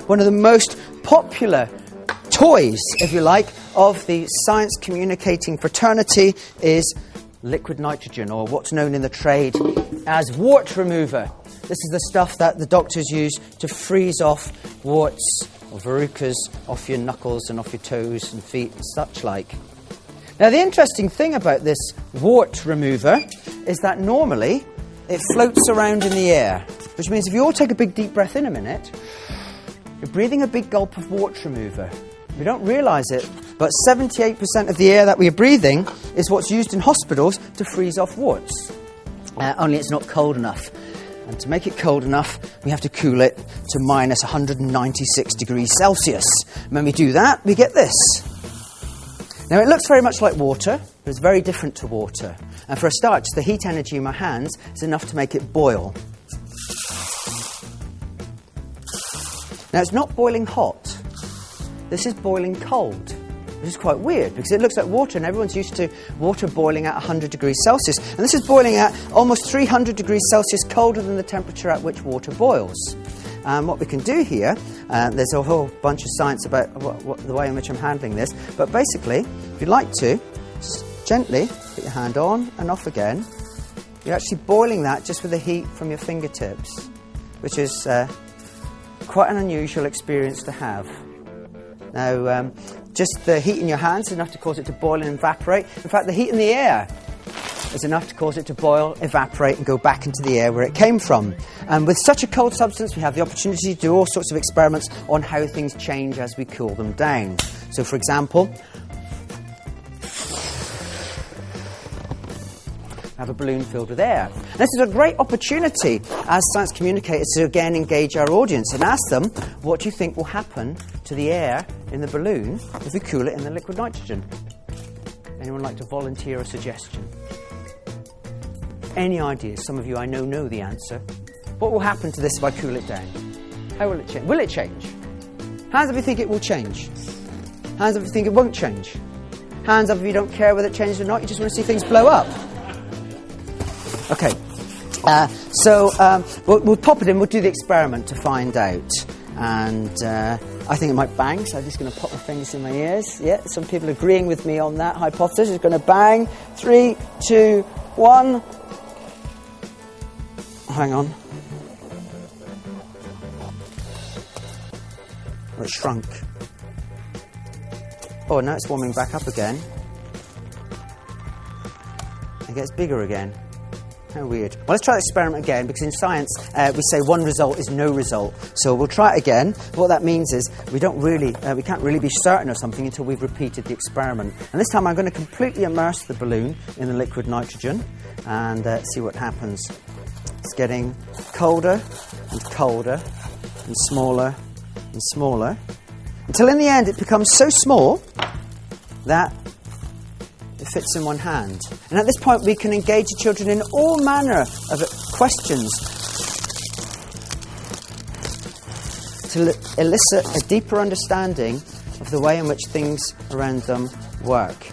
one of the most popular toys, if you like, of the science communicating fraternity is liquid nitrogen, or what's known in the trade as wart remover. This is the stuff that the doctors use to freeze off warts or verrucas off your knuckles and off your toes and feet and such like. Now, the interesting thing about this wart remover is that normally it floats around in the air, which means if you all take a big deep breath in a minute, you're breathing a big gulp of wart remover. We don't realise it, but 78% of the air that we're breathing is what's used in hospitals to freeze off warts. Only it's not cold enough. And to make it cold enough, we have to cool it to minus 196 degrees Celsius. And when we do that, we get this. Now, it looks very much like water, but it's very different to water. And for a start, just the heat energy in my hands is enough to make it boil. Now, it's not boiling hot. This is boiling cold, which is quite weird because it looks like water and everyone's used to water boiling at 100 degrees Celsius. And this is boiling at almost 300 degrees Celsius colder than the temperature at which water boils. What we can do here, there's a whole bunch of science about the way in which I'm handling this, but basically, if you'd like to, just gently put your hand on and off again. You're actually boiling that just with the heat from your fingertips, which is quite an unusual experience to have. Now, just the heat in your hands is enough to cause it to boil and evaporate. In fact, the heat in the air is enough to cause it to boil, evaporate, and go back into the air where it came from. And with such a cold substance, we have the opportunity to do all sorts of experiments on how things change as we cool them down. So, for example, have a balloon filled with air. And this is a great opportunity as science communicators to again engage our audience and ask them, what do you think will happen to the air in the balloon if we cool it in the liquid nitrogen? Anyone like to volunteer a suggestion? Any ideas? Some of you I know the answer. What will happen to this if I cool it down? How will it change? Will it change? Hands up if you think it will change. Hands up if you think it won't change. Hands up if you don't care whether it changes or not, you just want to see things blow up. Okay, we'll pop it in, we'll do the experiment to find out. And I think it might bang, so I'm just going to pop my fingers in my ears. Yeah, some people agreeing with me on that hypothesis. It's going to bang. 3, 2, 1. Hang on. Oh, it shrunk. Oh, now it's warming back up again. It gets bigger again. How weird. Well, let's try the experiment again, because in science we say one result is no result. So we'll try it again. What that means is we can't really be certain of something until we've repeated the experiment. And this time I'm going to completely immerse the balloon in the liquid nitrogen and see what happens. It's getting colder and colder and smaller and smaller until in the end it becomes so small that it fits in one hand. And at this point we can engage the children in all manner of questions to elicit a deeper understanding of the way in which things around them work.